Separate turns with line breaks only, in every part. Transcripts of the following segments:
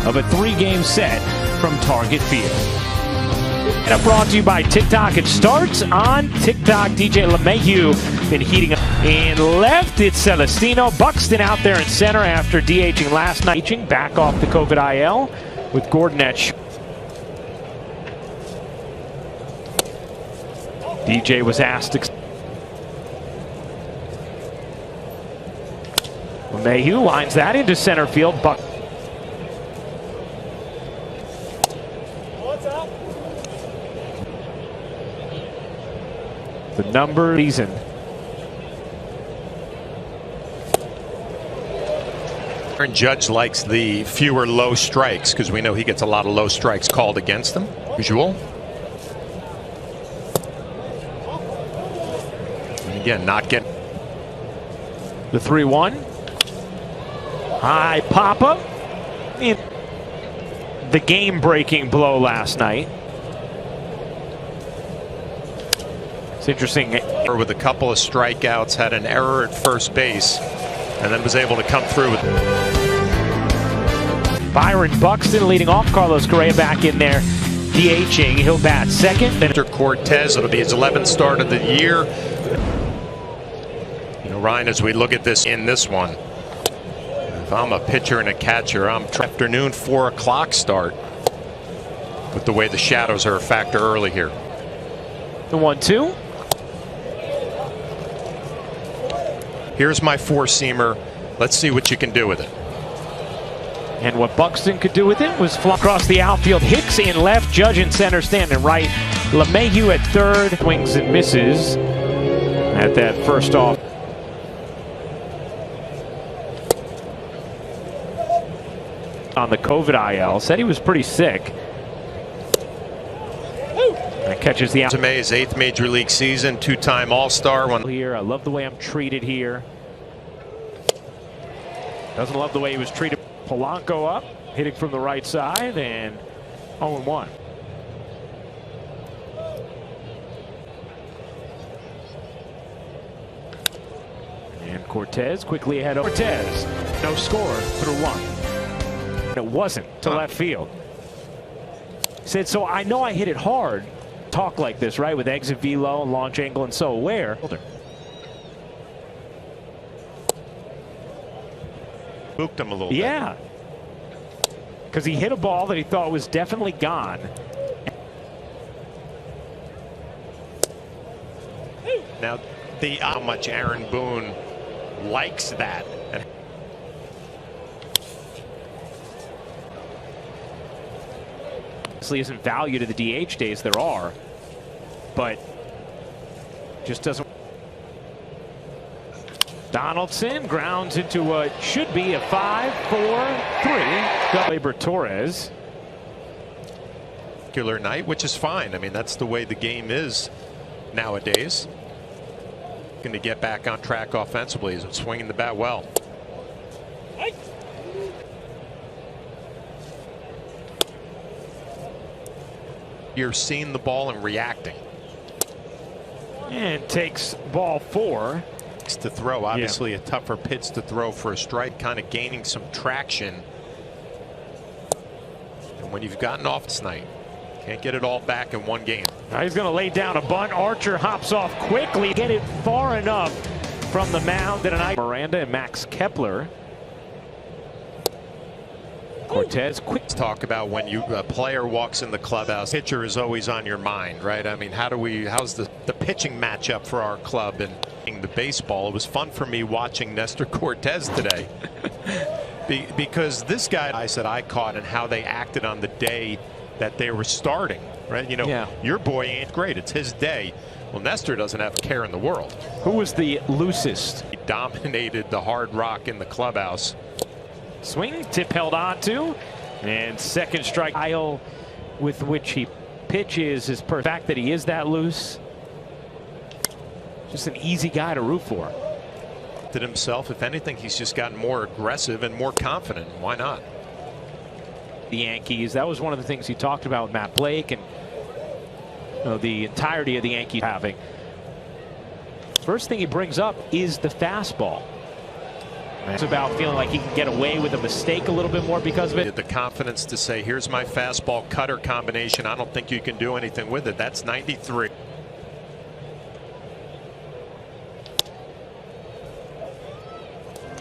of a 3-game set from Target Field. And brought to you by TikTok. It starts on TikTok. DJ LeMahieu been heating up. In left, it's Celestino. Buxton out there in center after DHing last night. Back off the COVID IL with Gordon at DJ was asked to LeMahieu lines that into center field. The number season.
Aaron Judge likes the fewer low strikes because we know he gets a lot of low strikes called against him. Usual. And again, not getting
the 3-1. High pop-up. The game-breaking blow last night. It's interesting.
With a couple of strikeouts, had an error at first base, and then was able to come through with
Byron Buxton leading off. Carlos Correa back in there, DHing. He'll bat second. Then
Cortez. It'll be his 11th start of the year. You know, Ryan, as we look at this in this one, if I'm a pitcher and a catcher, I'm afternoon 4 o'clock start. With the way the shadows are a factor early here.
The 1-2.
Here's my 4-seamer. Let's see what you can do with it.
And what Buxton could do with it was fly across the outfield. Hicks in left, Judge in center, standing right. LeMahieu at third. Swings and misses at that first off. On the COVID IL. Said he was pretty sick. And catches the out.
His 8th major league season, 2-time All-Star.
Here, I love the way I'm treated here. Doesn't love the way he was treated. Polanco up, hitting from the right side, and 0-1. And Cortez quickly ahead of Cortez. No score through 1. It wasn't to left field. He said, so I know I hit it hard. Talk like this, right? With exit velo and launch angle and so aware.
Spooked him a little bit.
Yeah. Because he hit a ball that he thought was definitely gone.
Now, how much Aaron Boone likes that.
Obviously isn't value to the DH days there are, but just doesn't. Donaldson grounds into what should be a 5-4-3. Labor Torres.
Killer night, which is fine. I mean, that's the way the game is nowadays. Going to get back on track offensively. He's swinging the bat well. You're seeing the ball and reacting.
And takes ball 4.
To throw, obviously a tougher pitch to throw for a strike, kind of gaining some traction. And when you've gotten off tonight, can't get it all back in one game.
Now he's going to lay down a bunt. Archer hops off quickly, get it far enough from the mound. And Miranda and Max Kepler. Cortez quick.
Let's talk about when a player walks in the clubhouse. Pitcher is always on your mind, right? I mean, how's the pitching matchup for our club and the baseball? It was fun for me watching Nestor Cortez today. Because this guy I said I caught and how they acted on the day that they were starting, right? You know, your boy ain't great. It's his day. Well, Nestor doesn't have a care in the world.
Who was the loosest?
He dominated the hard rock in the clubhouse.
Swing, tip held on to, and second strike. Style with which he pitches is perfect. The fact that he is that loose, just an easy guy to root for.
Himself, if anything, he's just gotten more aggressive and more confident. Why not?
The Yankees, that was one of the things he talked about with Matt Blake and the entirety of the Yankees having. First thing he brings up is the fastball. It's about feeling like he can get away with a mistake a little bit more because of it.
The confidence to say, here's my fastball cutter combination. I don't think you can do anything with it. That's 93.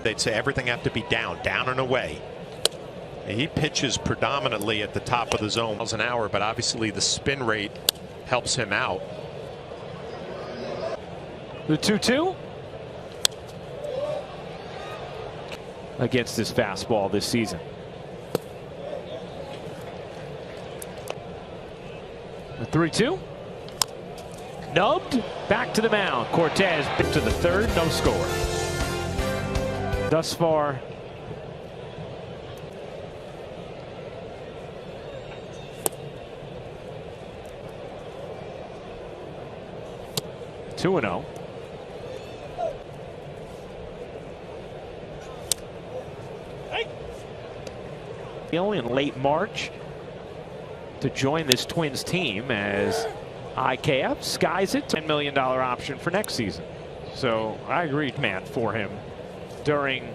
They'd say everything have to be down and away. He pitches predominantly at the top of the zone miles an hour, but obviously the spin rate helps him out.
The 2-2 against this fastball this season. The 3-2 nubbed, back to the mound. Cortez to the third, no score. Thus far, two and 0. In late March to join this Twins team as IKF skies it $10 million option for next season. So I agree, man, for him during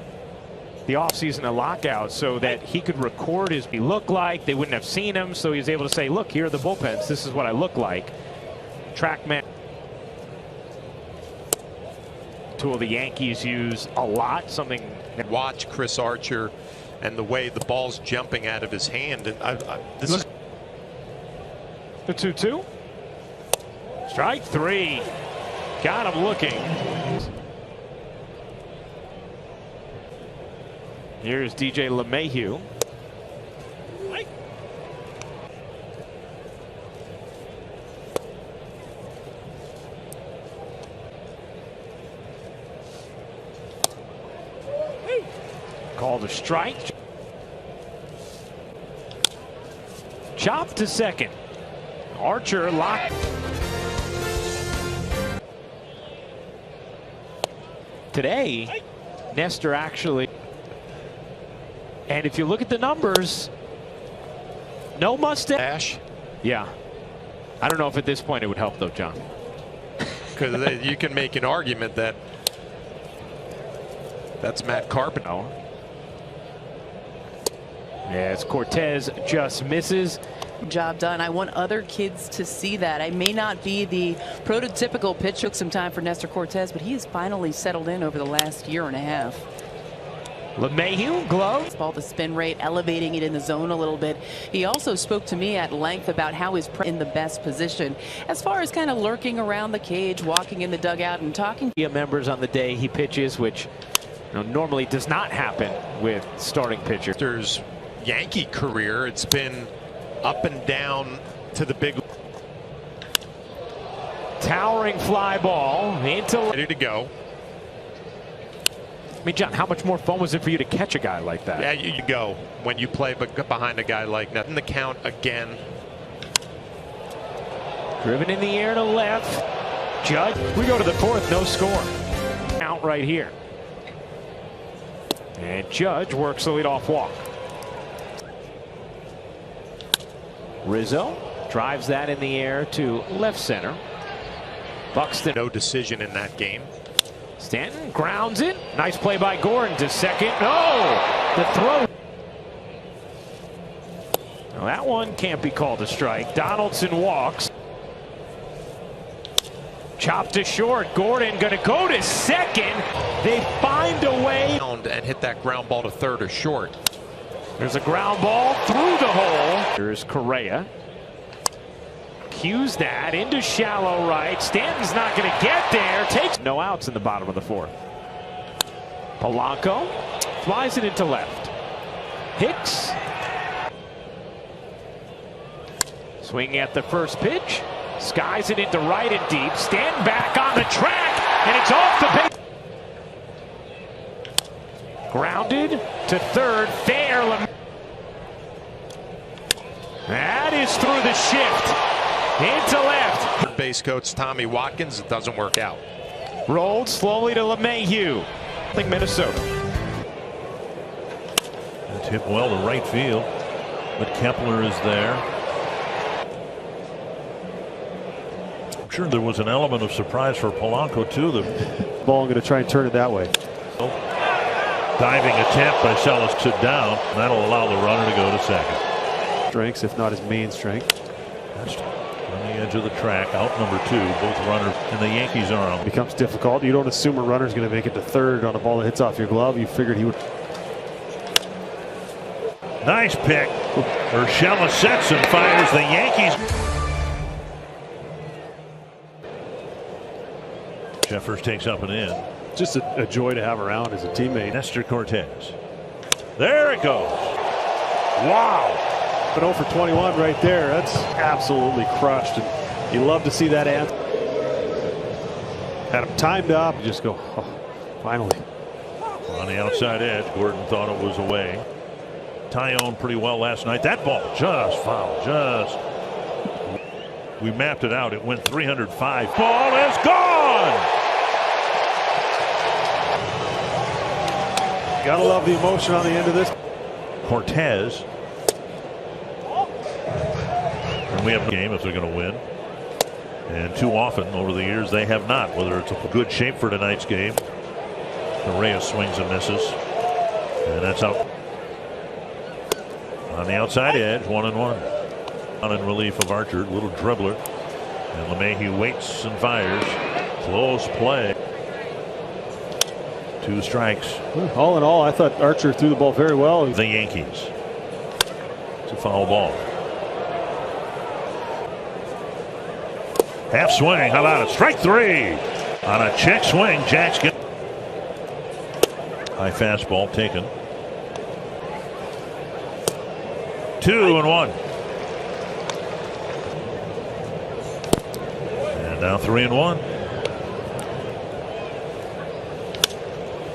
the offseason and lockout so that he could record his look like. They wouldn't have seen him, so he was able to say, look, here are the bullpens. This is what I look like. TrackMan. Tool the Yankees use a lot. Something.
Watch Chris Archer and the way the ball's jumping out of his hand. And this is
the 2-2. Strike three. Got him looking. Here's DJ LeMahieu. Called a strike. Chop to second. Archer locked. Today, Nestor actually. And if you look at the numbers, no mustache.
Yeah.
I don't know if at this point it would help though, John.
Because you can make an argument that that's Matt Carpenter.
Yes, Cortez just misses.
Job done. I want other kids to see that. I may not be the prototypical pitch. Took some time for Nestor Cortez, but he has finally settled in over the last year and a half.
LeMahieu, glove.
Ball, the spin rate, elevating it in the zone a little bit. He also spoke to me at length about how he's in the best position as far as kind of lurking around the cage, walking in the dugout and talking.
Members on the day he pitches, which normally does not happen with starting pitchers.
Yankee career, it's been up and down to the big.
Towering fly ball into.
Ready to go.
I mean, John, how much more fun was it for you to catch a guy like that?
Yeah, you go when you play behind a guy like that. In the count again.
Driven in the air to left. Judge. We go to the fourth, no score. Count right here. And Judge works the leadoff walk. Rizzo drives that in the air to left center. Buxton.
No decision in that game.
Stanton grounds it. Nice play by Gordon to second. No! The throw. Now that one can't be called a strike. Donaldson walks. Chopped to short. Gordon going to go to second. They find a way.
And hit that ground ball to third or short.
There's a ground ball through the hole. There's Correa. Cues that into shallow right. Stanton's not going to get there. Takes no outs in the bottom of the fourth. Polanco flies it into left. Hicks. Swinging at the first pitch. Skies it into right and deep. Stanton back on the track. And it's off the base. Grounded to third. Fair. That is through the shift. Into left.
Base coach Tommy Watkins. It doesn't work out.
Rolled slowly to LeMahieu. I think Minnesota.
It's hit well to right field, but Kepler is there. I'm sure there was an element of surprise for Polanco too. The
ball, I'm going to try and turn it that way.
Diving attempt by Sellis, sit down. That'll allow the runner to go to second.
Strengths, if not his main strength.
That's on the edge of the track, out number 2. Both runners and the Yankees are on.
Becomes difficult. You don't assume a runner's going to make it to third on a ball that hits off your glove. You figured he would.
Nice pick. Urshela sets and fires the Yankees. Jeffers takes up and in.
Just a joy to have around as a teammate.
Nestor Cortez. There it goes. Wow.
But 0 for 21 right there. That's absolutely crushed. And you love to see that answer. Had him timed up. You just go, oh, finally.
On the outside edge, Gordon thought it was away. Tyone pretty well last night. That ball just fouled. We mapped it out. It went 305. Ball is gone.
Gotta love the emotion on the end of this.
Cortez. And we have a game if they're going to win. And too often over the years they have not. Whether it's a good shape for tonight's game. Correa swings and misses. And that's out. On the outside edge, 1-1. On in relief of Archer, little dribbler. And LeMahieu waits and fires. Close play. 2 strikes.
All in all, I thought Archer threw the ball very well.
The Yankees. It's a foul ball. Half swing. How about it? Strike 3. On a check swing, Jack's get. High fastball taken. 2-1. And now 3-1.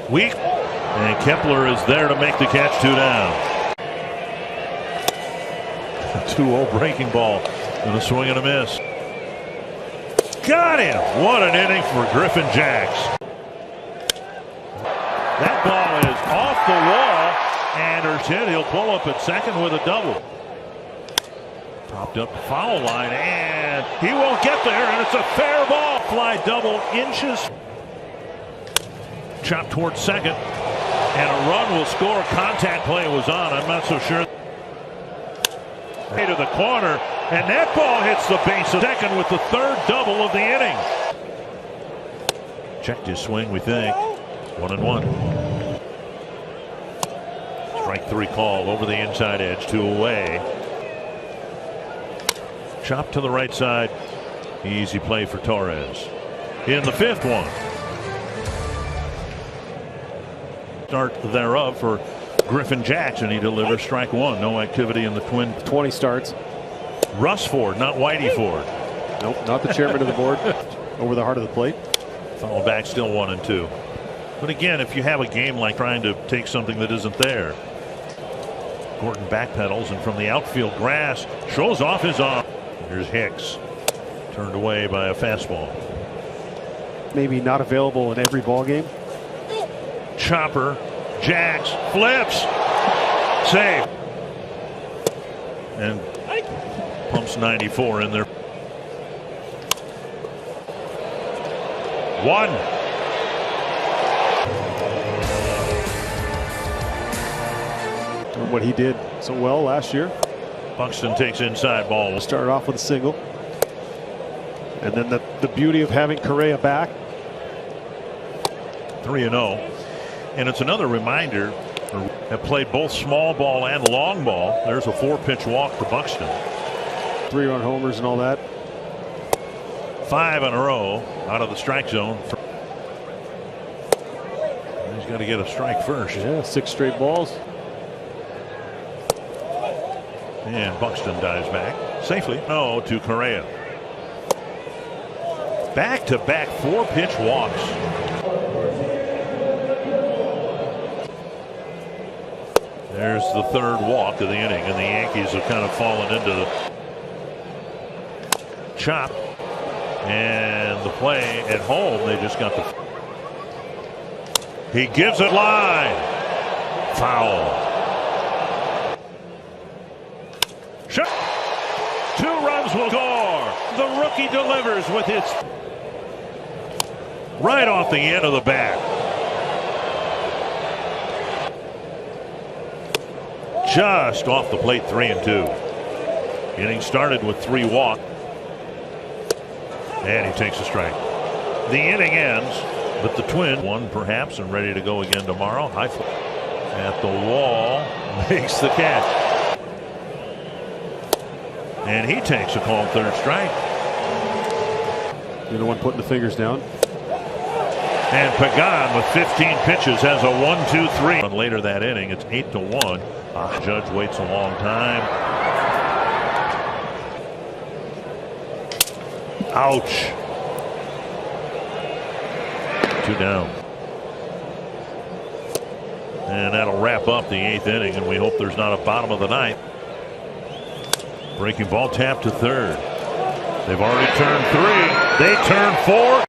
Weak. And Kepler is there to make the catch. 2 down. 2-0 breaking ball. And a swing and a miss. Got him. What an inning for Griffin Jacks. That ball is off the wall. And Urshela, he'll pull up at second with a double. Popped up the foul line, and he won't get there, and it's a fair ball. Fly double inches. Chop towards second, and a run will score. Contact play was on. I'm not so sure. To the corner, and that ball hits the base of second with the 3rd double of the inning. Checked his swing, we think. 1-1. Strike 3 call over the inside edge, 2 away. Chop to the right side. Easy play for Torres. In the 5th one. Start thereof for Griffin Jackson. He delivers strike 1. No activity in the Twin.
20 starts.
Russ Ford, not Whitey Ford.
Nope, not the chairman of the board. Over the heart of the plate.
Foul back, still 1-2. But again, if you have a game like trying to take something that isn't there. Gordon backpedals, and from the outfield grass shows off his arm. Here's Hicks. Turned away by a fastball.
Maybe not available in every ball game.
Chopper. Jacks. Flips. Save. And pumps 94 in there. 1.
What he did so well last year.
Buxton takes inside ball.
Started off with a single. And then the beauty of having Correa back.
3-0. And it's another reminder. Have played both small ball and long ball. There's a 4-pitch walk to Buxton.
3-run homers and all that.
5 in a row out of the strike zone. He's got to get a strike first.
Yeah, 6 straight balls.
And Buxton dives back safely. No, to Correa. Back-to-back 4-pitch walks. There's the 3rd walk of the inning, and the Yankees have kind of fallen into the chop. And the play at home, they just got the. He gives it line. Foul. Shot. 2 runs will score. The rookie delivers with his right off the end of the bat. just off the plate. 3-2. Inning started with 3 walks. And he takes a strike. The inning ends, but the Twins one perhaps and ready to go again tomorrow. High at the wall, makes the catch. And he takes a called 3rd strike.
You're the one putting the fingers down.
And Pagan with 15 pitches has a 1-2-3. And later that inning, it's 8-1. Judge waits a long time. Ouch. 2 down. And that'll wrap up the 8th inning, and we hope there's not a bottom of the 9th. Breaking ball tapped to 3rd. They've already turned 3. They turn 4.